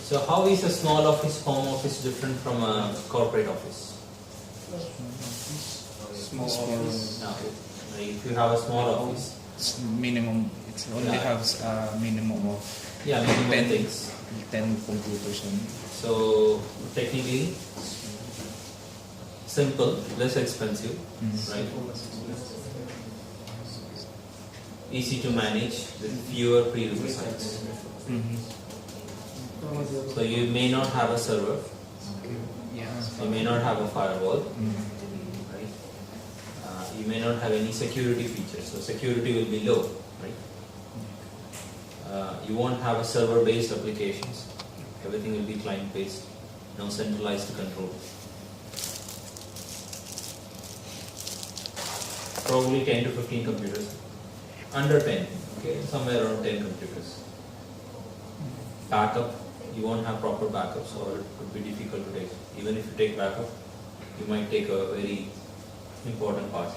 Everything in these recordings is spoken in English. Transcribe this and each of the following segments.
So how is a small office, home office different from a corporate office? Small office. Now, if you have a small office, It's minimum. It only has a minimum of minimum 10 things. 10 computers only. So technically, simple, less expensive, right? Easy to manage with fewer prerequisites. So you may not have a server, Yeah. you may not have a firewall, right? You may not have any security features, so security will be low, right? You won't have a server-based applications. Everything will be client-based, no centralized control. Probably 10 to 15 computers. Under 10, okay, somewhere around 10 computers. Backup, you won't have proper backups, or it could be difficult to take. Even if you take backup, you might take a very important part,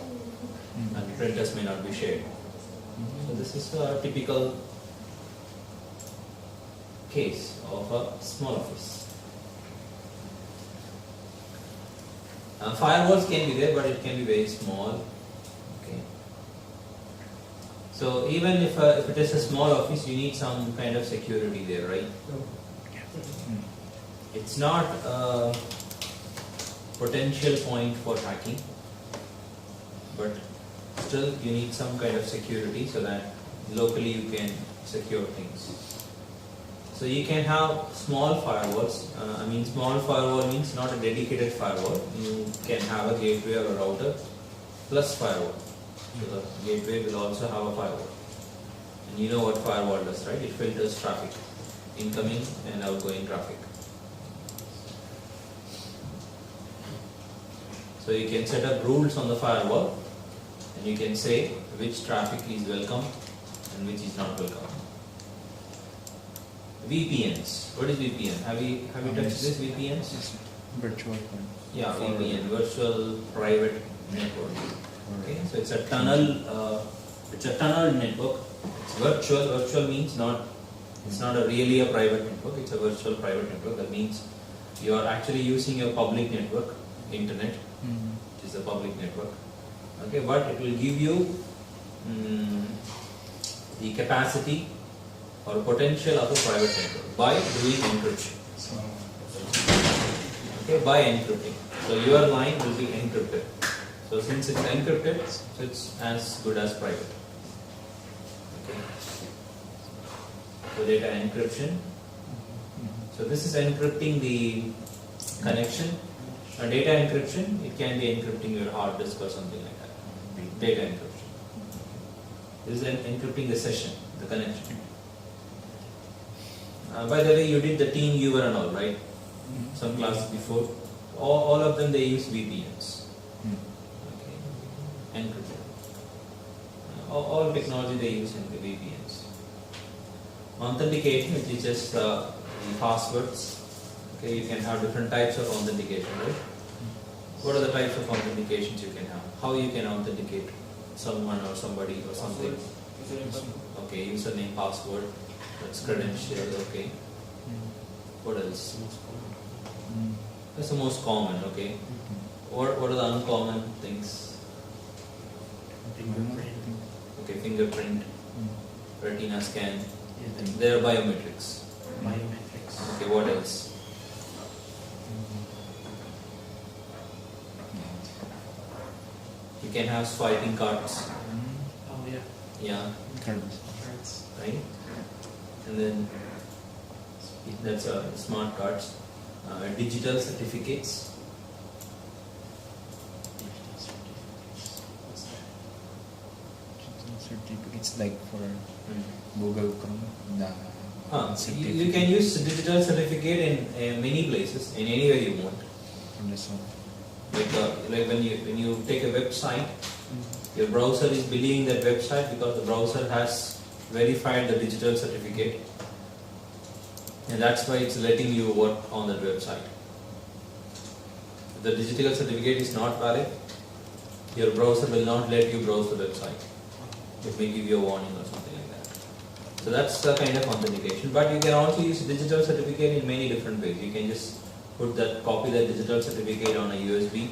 and printers may not be shared. So this is a typical case of a small office. Firewalls can be there, but it can be very small. Okay. So even if it is a small office, you need some kind of security there, right? It's not a potential point for hacking, but still you need some kind of security so that locally you can secure things. So you can have small firewalls. Small firewall means not a dedicated firewall. You can have a gateway or a router plus firewall. So the gateway will also have a firewall. And you know what firewall does, right? It filters traffic, incoming and outgoing traffic. So you can set up rules on the firewall, and you can say which traffic is welcome and which is not welcome. VPNs. What is VPN? Have you touched this VPNs? Virtual. Yeah, VPN, virtual private network. Okay, so it's a tunnel. It's a tunnel network. It's virtual. Virtual means it's not really a private network. It's a virtual private network. That means you are actually using your public network, internet, which is a public network. Okay, but it will give you the capacity or potential of a private network by doing encryption. Okay, by encrypting. So your line will be encrypted. So since it's encrypted, so it's as good as private. Okay. So data encryption. So this is encrypting the connection. Data encryption, it can be encrypting your hard disk or something like that. Data encryption. This is encrypting the session, the connection. By the way, you did the team viewer and all, right? Some classes before. All of them, they use VPNs. Okay. Encryption. All technology they use in the VPNs. Authentication, which is just the passwords. Okay, you can have different types of authentication, right? What are the types of authentications you can have? How you can authenticate someone or somebody or something? Okay, username, password, that's credentials, okay. What else? That's the most common, okay. What are the uncommon things? Okay, fingerprint, retina scan, they are biometrics. Okay, what else? You can have swiping cards. Yeah. Cards. Right? And then that's smart cards. Digital certificates. Certificates like for Google Chrome. You can use digital certificate in many places, in anywhere you want. Like when you take a website, your browser is believing that website because the browser has verified the digital certificate, and that's why it's letting you work on that website. If the digital certificate is not valid, your browser will not let you browse the website. It may give you a warning or something like that. So that's the kind of authentication. But you can also use digital certificate in many different ways. You can just copy that digital certificate on a USB.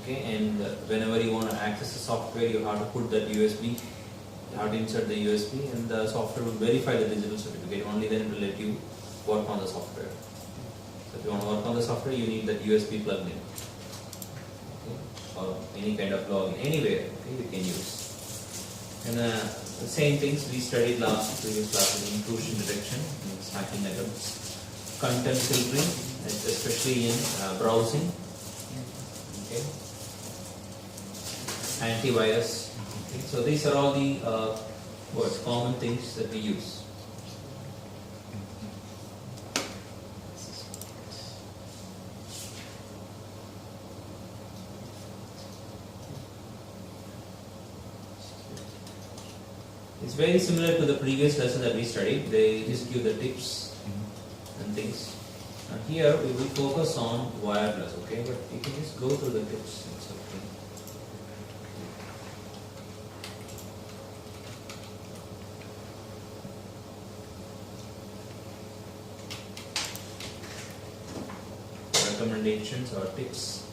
Okay, and whenever you want to access the software, you have to put that USB. You have to insert the USB, and the software will verify the digital certificate. Only then it will let you work on the software. So if you want to work on the software, you need that USB plugged in. Okay, or any kind of login, anywhere. Okay, you can use. And the same things we studied previous class in intrusion detection, hacking networks, content filtering, especially in browsing, okay, antivirus. Okay. So these are all the common things that we use. It's very similar to the previous lesson that we studied. They just give the tips and things. And here we will focus on wireless, okay? But you can just go through the tips. It's okay. Recommendations or tips.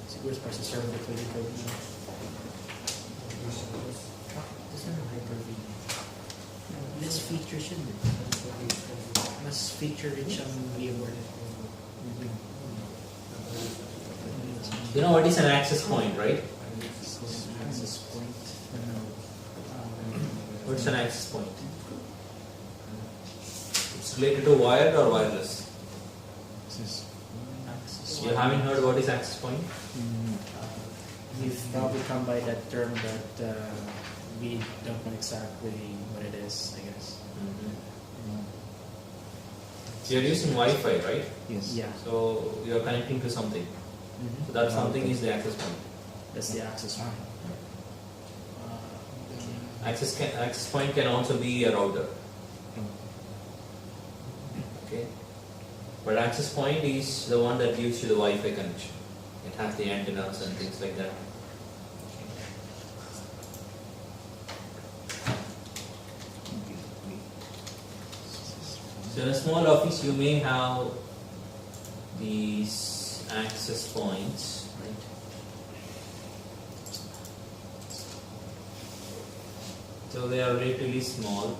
Siguro para sa server ko dito. Hyper-V. Less features yun. Mas feature-rich ang VMware. You know what is an access point, right? Access point. What's an access point? It's related to wired or wireless? You haven't heard what is access point? We've probably come by that term, but we don't know exactly what it is, I guess. You're using Wi-Fi, right? Yes. Yeah. So you're connecting to something. So that something is the access point. That's the access point. Access point can also be a router. Okay. But access point is the one that gives you the Wi-Fi connection. It has the antennas and things like that. So in a small office, you may have these access points, right? So they are relatively small.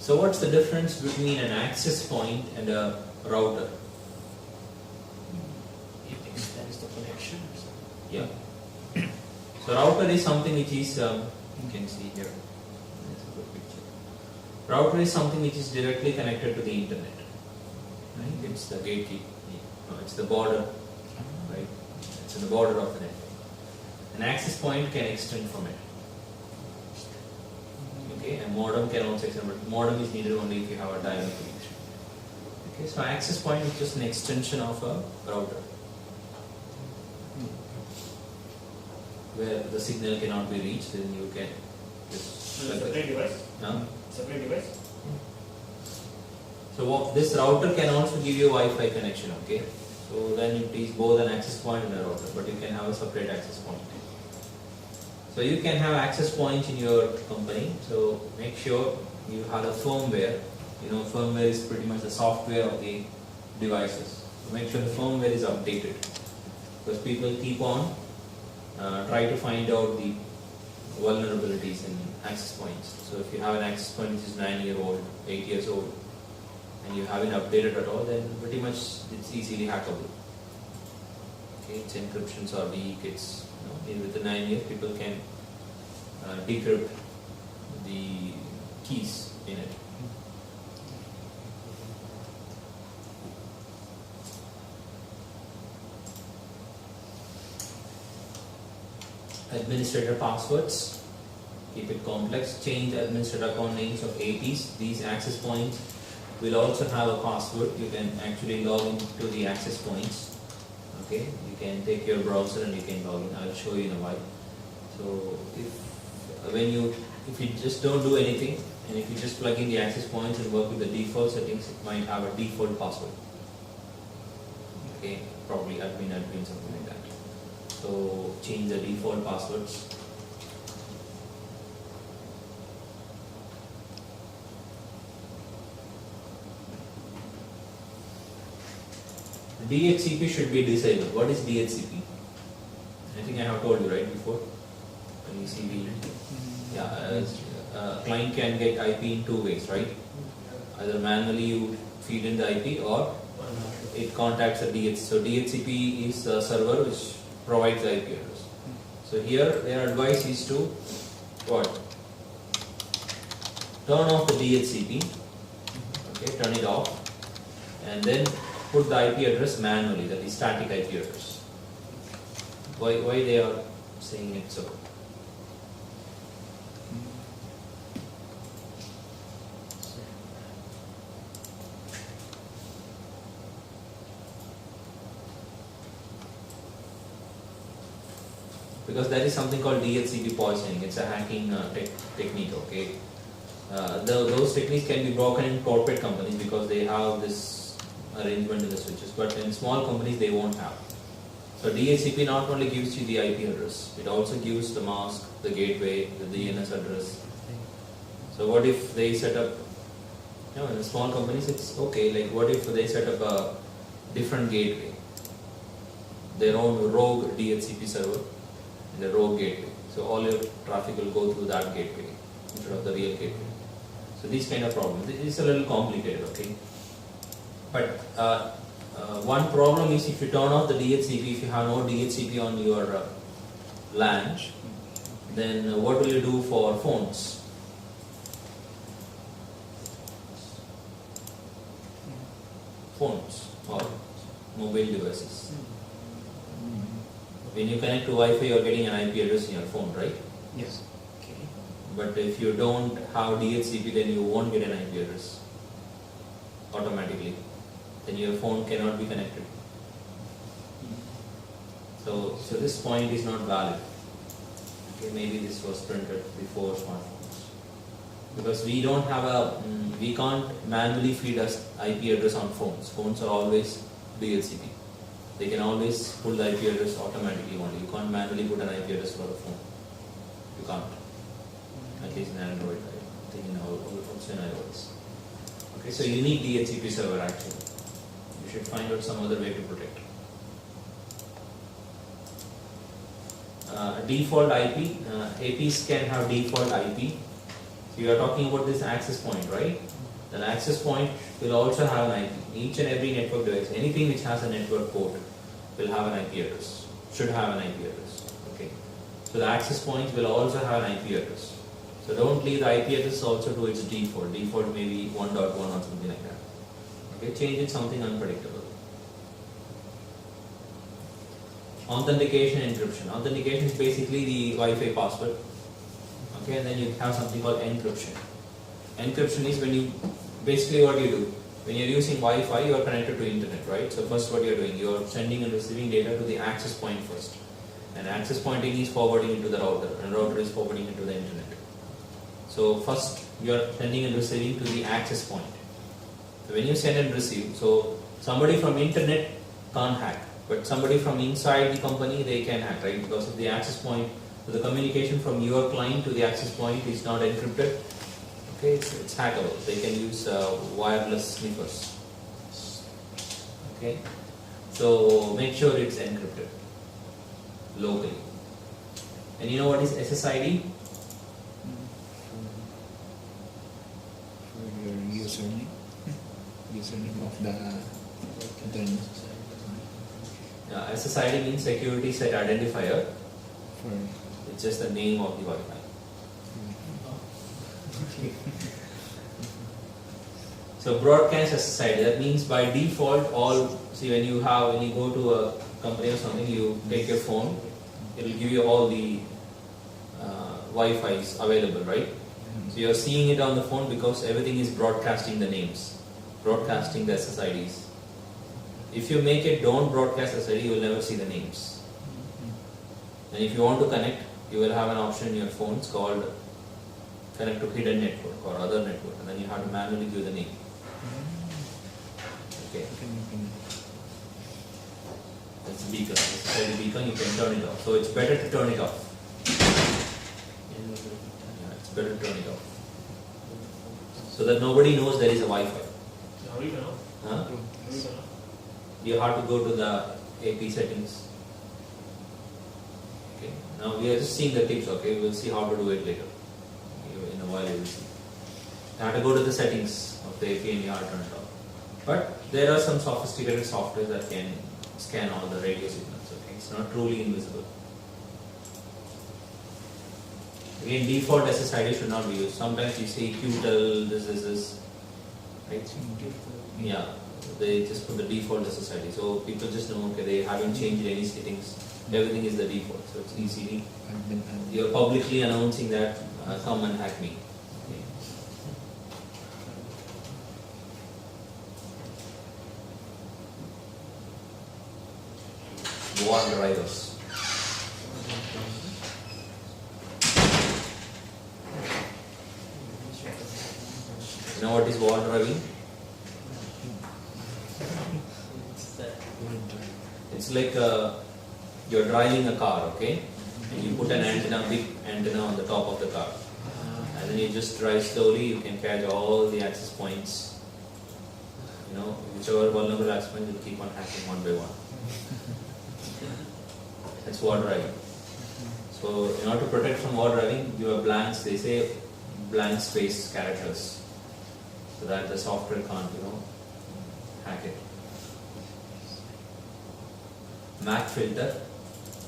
So what's the difference between an access point and a router? It extends the connection. Yeah. So router is something which is, you can see here. That's a good picture. Router is something which is directly connected to the internet. Right? It's the gatekeeper. No, it's the border. Right? It's in the border of the network. An access point can extend from it. Okay, a modem can also extend, but modem is needed only if you have a dial-up connection. Okay, so access point is just an extension of a router, where the signal cannot be reached. Then you can just Separate device? no? Separate device? So this router can also give you a Wi-Fi connection. Okay, so then it is both an access point and a router, but you can have a separate access point. So you can have access points in your company. So make sure you have a firmware. You know, firmware is pretty much the software of the devices. So make sure the firmware is updated, because people keep on try to find out the vulnerabilities in access points. So if you have an access point which is 9-year-old, 8 years old, and you haven't updated at all, then pretty much it's easily hackable. Okay, its encryptions are weak. It's within 9 years, people can decrypt the keys in it. Administrator passwords. keep it complex. Change administrator account names of APs. These access points will also have a password. You can actually log into the access points. Okay, you can take your browser and you can log in. I'll show you in a while. So if you just don't do anything, and if you just plug in the access points and work with the default settings, it might have a default password. Okay, probably admin, something like that. So change the default passwords. DHCP should be disabled. What is DHCP? I think I have told you right before. When you see client can get IP in two ways, right? Either manually you feed in the IP or it contacts a DHCP. So DHCP is a server which provides the IP address. So here their advice is to what? Turn off the DHCP. Okay, turn it off, and then put the IP address manually, that is static IP address. Why they are saying it so? Because there is something called DHCP poisoning. It's a hacking technique. Okay, those techniques can be broken in corporate companies because they have this arrangement in the switches, but in small companies they won't have. So DHCP not only gives you the IP address, it also gives the mask, the gateway, the DNS address. So what if they set up, in the small companies it's okay, like what if they set up a different gateway, their own rogue DHCP server, and the rogue gateway. So all your traffic will go through that gateway instead of the real gateway. So these kind of problems, it's a little complicated, okay. But one problem is if you turn off the DHCP, if you have no DHCP on your LAN, then what will you do for phones? Phones or mobile devices. When you connect to Wi-Fi, you are getting an IP address in your phone, right? Yes. Okay. But if you don't have DHCP, then you won't get an IP address automatically. Then your phone cannot be connected. So this point is not valid. Okay, maybe this was printed before smartphones. Because we don't have we can't manually feed us IP address on phones. Phones are always DHCP. They can always pull the IP address automatically only. You can't manually put an IP address for a phone. You can't. At least in Android, I think also in iOS. Okay, so you need DHCP server actually. You should find out some other way to protect. Default IP, APs can have default IP. So you are talking about this access point, right? An access point will also have an IP. Each and every network device, anything which has a network port will have an IP address, should have an IP address. Okay. So the access points will also have an IP address. So don't leave the IP address also to its default. Default may be 1.1 or something like that. Okay, change it something unpredictable. Authentication encryption. Authentication is basically the Wi-Fi password. Okay, and then you have something called encryption. Encryption is when you, basically what you do, when you're using Wi-Fi, you are connected to internet, right? So first what you're doing, you're sending and receiving data to the access point first. And access pointing is forwarding into the router, and router is forwarding into the internet. So first you're sending and receiving to the access point. So when you send and receive, so somebody from internet can't hack, but somebody from inside the company, they can hack, right? Because of the access point, so the communication from your client to the access point is not encrypted. Okay, it's hackable. They can use wireless sniffers. Okay, so make sure it's encrypted locally. And you know what is SSID? For your username of the internet. SSID means security set identifier. It's just the name of the Wi-Fi. So broadcast SSID, that means by default when you go to a company or something, you take your phone, it will give you all the Wi-Fi is available, right? So you're seeing it on the phone because everything is broadcasting the names, broadcasting the SSIDs. If you make it don't broadcast SSID, you will never see the names. And if you want to connect, you will have an option in your phones called connect to hidden network or other network, and then you have to manually give the name. Okay. That's a beacon. It's a beacon, you can turn it off. So it's better to turn it off. Yeah, it's better to turn it off. So that nobody knows there is a Wi-Fi. Huh? You have to go to the AP settings. Okay. Now we are just seeing the tips. Okay, we will see how to do it later. In a while you will see. You have to go to the settings of the AP and you have to turn it off. But there are some sophisticated software that can scan all the radio signals. Okay, it's not truly invisible. Again, default SSID should not be used. Sometimes you see QTEL, this, right? Yeah, they just put the default SSID. So people just know, okay, they haven't changed any settings. Everything is the default. So it's easily. You're publicly announcing that, come and hack me. Okay. Wall drivers. You know what is wall driving? It's like you're driving a car, okay? And you put an antenna, big antenna on the top of the car. And then you just drive slowly, you can catch all the access points. You know, whichever vulnerable access point, you'll keep on hacking one by one. That's wall driving. So in order to protect from wall driving, you have blanks, they say blank space characters. So that the software can't, hack it. Mac filter.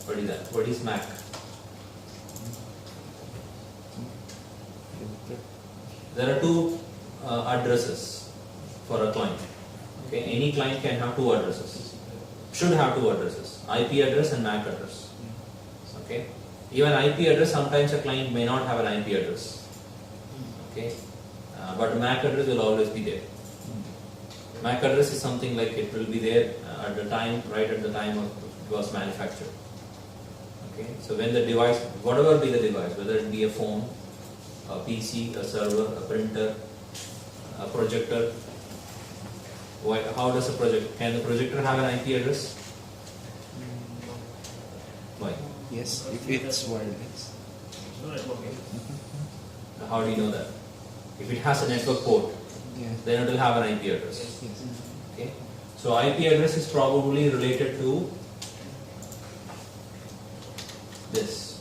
What is that? What is Mac? There are two addresses for a client. Okay, any client can have two addresses. Should have two addresses: IP address and MAC address. Okay. Even IP address, sometimes a client may not have an IP address. Okay. But MAC address will always be there. MAC address is something like it will be there at the time, right at the time it was manufactured. Okay. So when the device, whatever be the device, whether it be a phone, a PC, a server, a printer, a projector. How does a projector? Can the projector have an IP address? Why? Yes, if it's wireless. How do you know that? If it has a network port, then it will have an IP address. Yes. Okay. So IP address is probably related to this.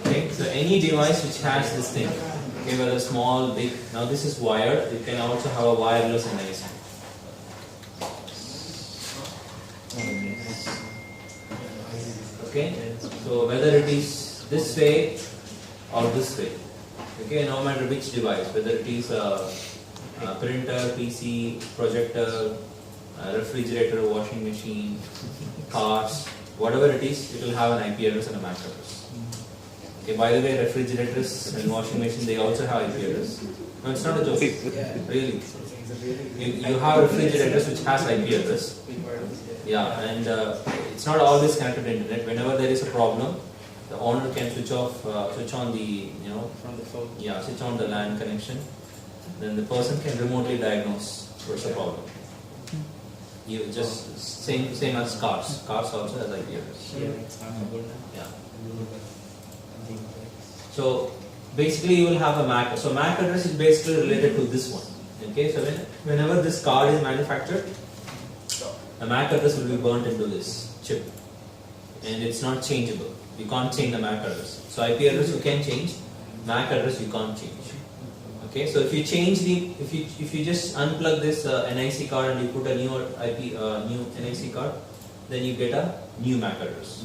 Okay. So any device which has this thing, okay, whether small, big. Now this is wired. You can also have a wireless NIC. Okay. So whether it is this way or this way. Okay, no matter which device, whether it is a printer, PC, projector, refrigerator, washing machine, cars, whatever it is, it will have an IP address and a MAC address. Okay, by the way, refrigerators and washing machine, they also have IP address. No, it's not a joke. Really. You have refrigerators which has IP address. Yeah, and it's not always connected to internet. Whenever there is a problem, the owner can switch on the, from the phone. Yeah, switch on the LAN connection. Then the person can remotely diagnose what's the problem. You just same as cars. Cars also has IP address. Yeah. So basically, you will have a MAC. So MAC address is basically related to this one. Okay. So whenever this card is manufactured, the MAC address will be burnt into this chip, and it's not changeable. You can't change the MAC address. So IP address you can change, MAC address you can't change. Okay, so if you change if you just unplug this NIC card and you put a new new NIC card, then you get a new MAC address.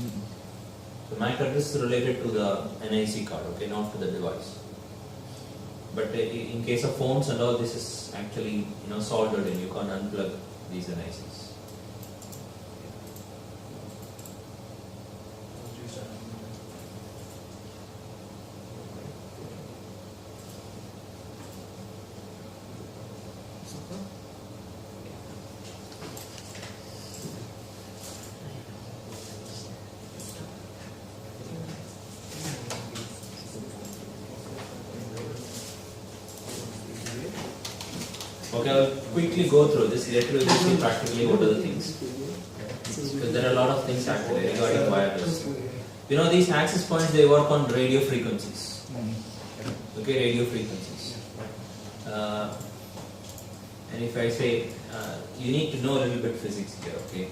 So MAC address is related to the NIC card, okay, not to the device. But in case of phones and all, this is actually soldered in. You can't unplug these NICs. Okay, I'll quickly go through this. Later we'll see practically what are the things. Because there are a lot of things actually regarding wireless. You know, these access points, they work on radio frequencies. Okay, radio frequencies. And if I say, you need to know a little bit physics here, okay?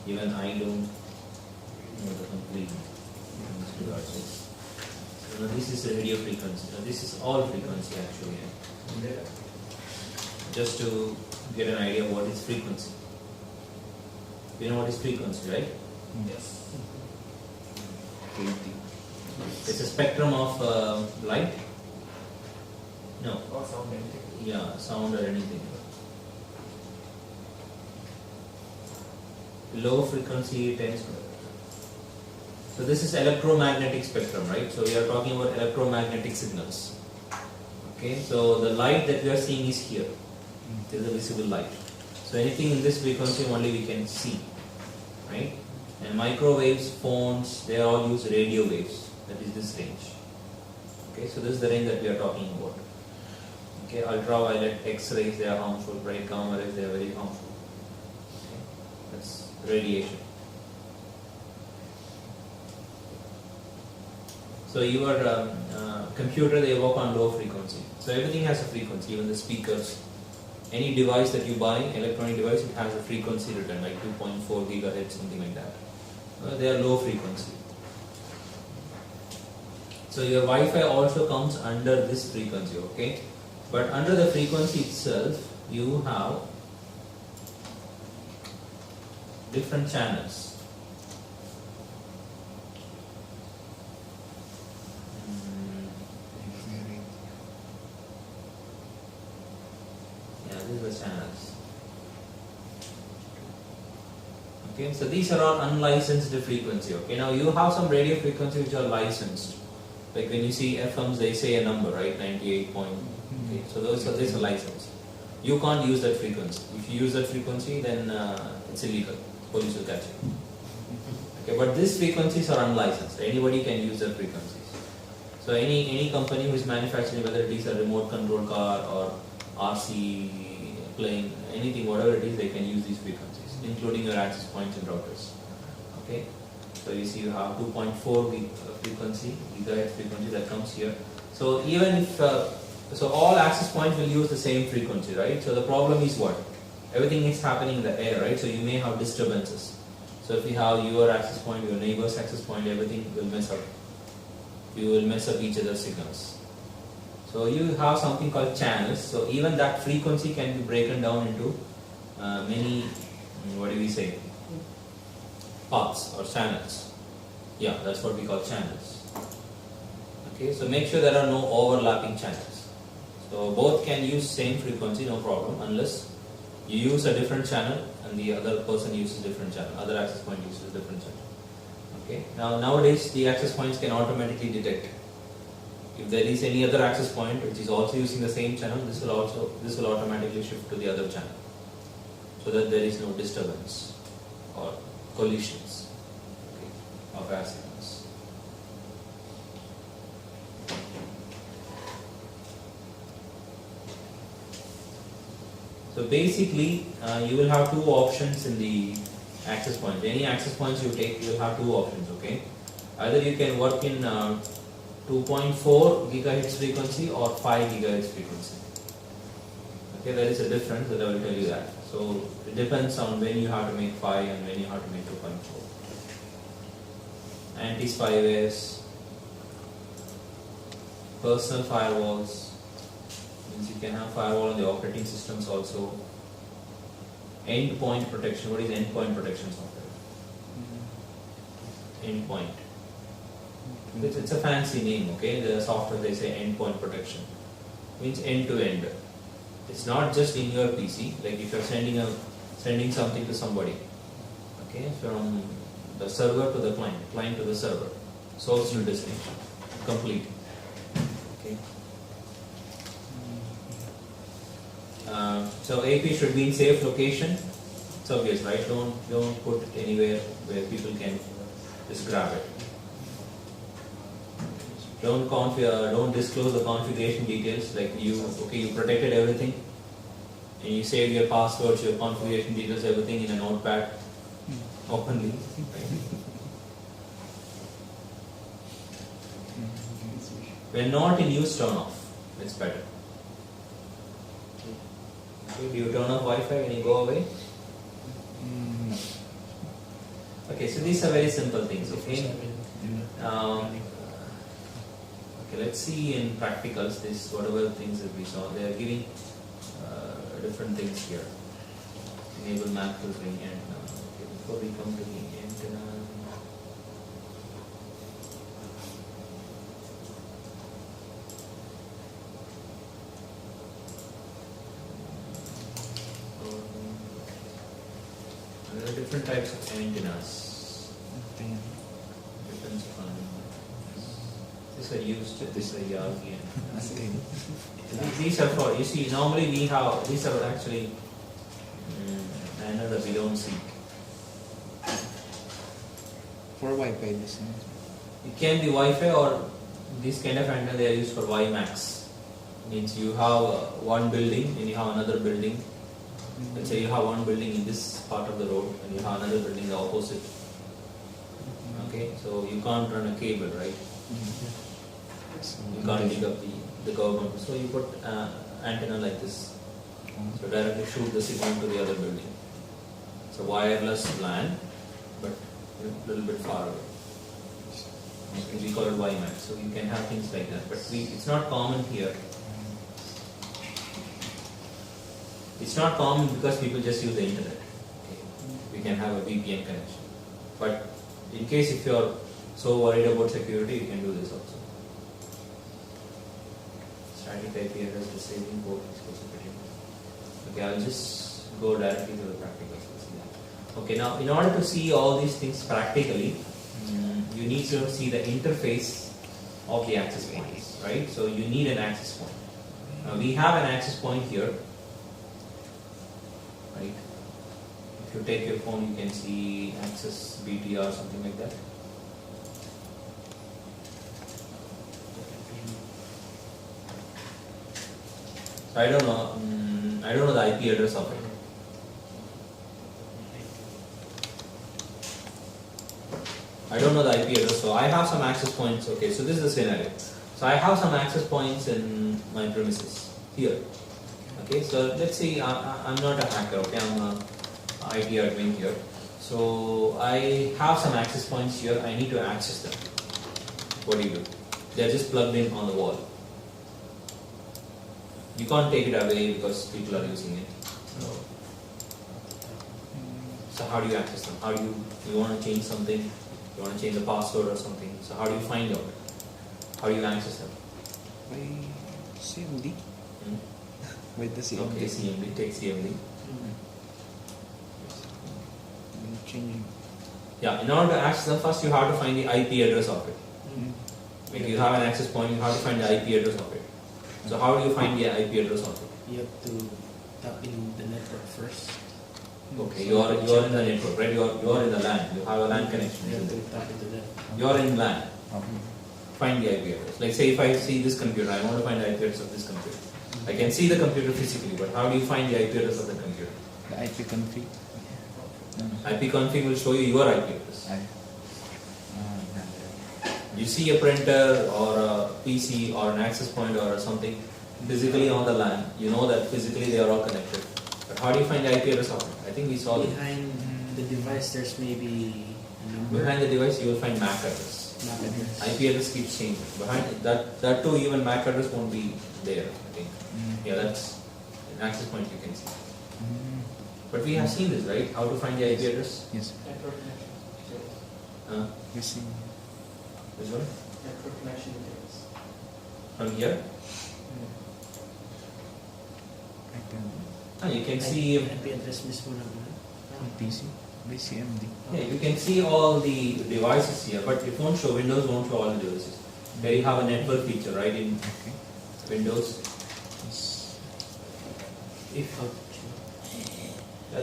Even I don't know the complete. So now this is a radio frequency. Now this is all frequency actually. Just to get an idea of what is frequency. You know what is frequency, right? Yes. It's a spectrum of light. No. Or sound anything. Yeah, sound or anything. Low frequency tends to. So this is electromagnetic spectrum, right? So we are talking about electromagnetic signals. Okay, so the light that we are seeing is here. It is a visible light. So anything in this frequency only we can see, right? And microwaves, phones, they all use radio waves. That is this range. Okay, so this is the range that we are talking about. Okay, ultraviolet, X-rays, they are harmful. Bright gamma rays, they are very harmful. Okay, that's radiation. So your computer, they work on low frequency. So everything has a frequency, even the speakers. Any device that you buy, electronic device, it has a frequency written, like 2.4 gigahertz, something like that. They are low frequency. So your Wi-Fi also comes under this frequency, okay? But under the frequency itself, you have different channels. These are the channels. Okay, so these are all unlicensed frequency. Okay, now you have some radio frequency which are licensed. Like when you see FMs, they say a number, right? 98 point. Okay, so those are licensed. You can't use that frequency. If you use that frequency, then it's illegal. Police will catch you. Okay, but these frequencies are unlicensed. Anybody can use that frequencies. So any company who is manufacturing, whether it is a remote control car or RC plane, anything, whatever it is, they can use these frequencies, including your access points and routers. Okay, so you see you have 2.4 frequency, gigahertz frequency that comes here. So even if so, all access points will use the same frequency, right? So the problem is what? Everything is happening in the air, right? So you may have disturbances. So if you have your access point, your neighbor's access point, everything will mess up. You will mess up each other's signals. So you have something called channels. So even that frequency can be broken down into many, what do we say, paths or channels. Yeah, that's what we call channels. Okay, so make sure there are no overlapping channels. So both can use same frequency, no problem, unless you use a different channel and the other person uses different channel, other access point uses different channel. Okay, now nowadays the access points can automatically detect. If there is any other access point which is also using the same channel, this will automatically shift to the other channel, so that there is no disturbance or collisions, okay, of signals. So basically, you will have two options in the access point. Any access points you take, you will have two options. Okay, either you can work in 2.4 gigahertz frequency or 5 gigahertz frequency. Okay, there is a difference, that I will tell you that. So it depends on when you have to make 5 and when you have to make 2.4. Anti-spywares, personal firewalls, means you can have firewall on the operating systems also. Endpoint protection. What is endpoint protection software? Endpoint. It's a fancy name, okay? The software, they say endpoint protection. Means end to end. It's not just in your PC. Like if you're sending something to somebody, okay, from the server to the client to the server, source to destination, complete. Okay. So AP should be in safe location. It's obvious, right? Don't put it anywhere where people can just grab it. don't disclose the configuration details. Like you protected everything, and you saved your passwords, your configuration details, everything in a notepad openly. Right? When not in use, turn off. It's better. Okay, do you turn off Wi-Fi when you go away? No. Okay, so these are very simple things. Okay. Okay, let's see in practicals this whatever things that we saw. They are giving different things here. Enable map filtering and okay, before we come to the antenna. There are different types of antennas. Depends upon these are used, these are Yagi and these are for, you see, normally we have, these are actually another we don't see. For Wi-Fi, this one. It can be Wi-Fi or this kind of antenna they are used for WiMAX. Means you have one building and you have another building. Let's say you have one building in this part of the road and you have another building the opposite. Okay, so you can't run a cable, right? You can't dig up the government. So you put antenna like this. So directly shoot the signal to the other building. It's a wireless LAN, but a little bit far away. Okay, we call it WiMAX. So you can have things like that. But it's not common here. It's not common because people just use the internet. Okay. We can have a VPN connection. But in case if you are so worried about security, you can do this also. Static IP address receiving port exclusivity. Okay, I'll just go directly to the practicals. Okay, now in order to see all these things practically, you need to see the interface of the access points, right? So you need an access point. Now we have an access point here, right? If you take your phone, you can see access BTR or something like that. So I don't know the IP address of it. I don't know the IP address, so I have some access points. Okay, so this is the scenario. So I have some access points in my premises here. Okay, so let's see, I'm not a hacker, okay, I'm a IT admin here. So I have some access points here, I need to access them. What do? They're just plugged in on the wall. You can't take it away because people are using it. So how do you access them? How do you want to change something? You want to change the password or something. So how do you find out? How do you access them? By CMD. By the CMD. Okay, CMD. Take CMD. Changing. Yeah, in order to access them, first you have to find the IP address of it. When you have an access point, you have to find the IP address of it. So how do you find the IP address of it? You have to tap in the network first. Okay, you are in the network, right? You are in the LAN. You have a LAN connection. You have to tap into that. You are in LAN. Find the IP address. Like say if I see this computer, I want to find the IP address of this computer. I can see the computer physically, but how do you find the IP address of the computer? The IP config. IP config will show you your IP address. You see a printer or a PC or an access point or something physically on the LAN, you know that physically they are all connected. But how do you find the IP address of it? I think we saw it. Behind the device, there's maybe a number. Behind the device, you will find MAC address. MAC address. IP address keeps changing. Behind that too, even MAC address won't be there, I think. Yeah, that's an access point you can see. But we have seen this, right? How to find the IP address? Yes. Network connection. We see. This one? Network connection details. From here? I can. You can see. IP address mismo naman. PC. By CMD. Yeah, you can see all the devices here, but it won't show. Windows won't show all the devices. There you have a network feature, right? In Windows. Yes. If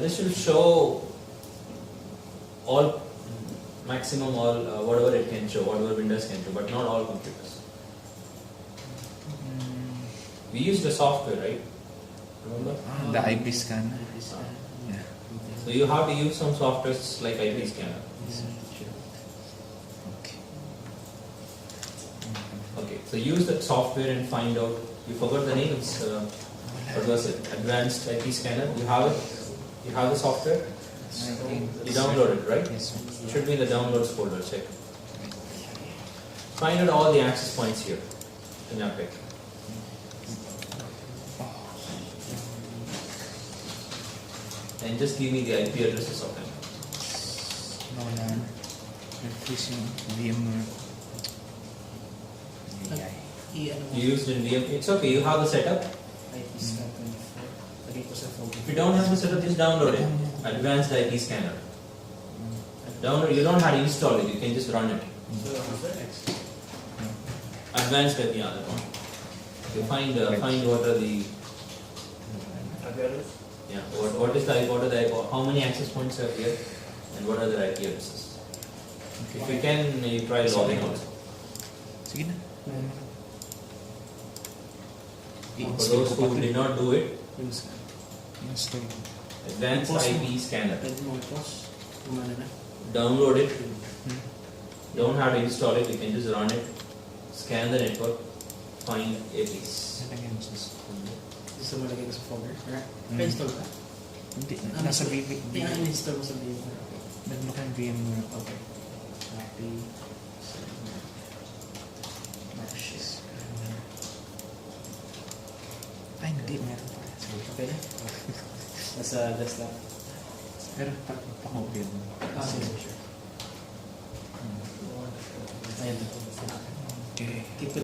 this will show all maximum all whatever it can show, whatever Windows can show, but not all computers. We used a software, right? Remember? The IP scanner. Yeah. So you have to use some softwares like IP scanner. Okay. Okay, so use that software and find out. You forgot the name. It's what was it? Advanced IP scanner. You have it. You have the software. You download it, right? Yes, sir. It should be in the downloads folder. Check. Find out all the access points here in Aptech. And just give me the IP addresses of them. Nolan, Refusing, VMware. AI. You used in VM. It's okay. You have the setup. IP scan 24. Lagay ko sa folder. If you don't have the setup, just download it. Advanced IP scanner. Download. You don't have to install it. You can just run it. Advanced IP, yeah, that one. You find what are the what is the IP, what are the IP, how many access points are here, and what are the IP addresses. If you can, you try logging also. Sige na. For those who did not do it, Install. advanced IP scanner. Pwede mo i-pause. Gumana na. Download it. Don't have to install it. You can just run it. Scan the network. Find APs. Nalagyan mo sa folder. Gusto mo lagay ko sa folder? Alright. Mm. Pa-install ka? Hindi, nasa I-install mo sa VMware. Okay. Naglo kang VMware. Okay. Happy. Marshes. Ay, hindi, meron pa. Okay na? Nasa desktop. Pero pa-copy mo. Ah, sige, sure.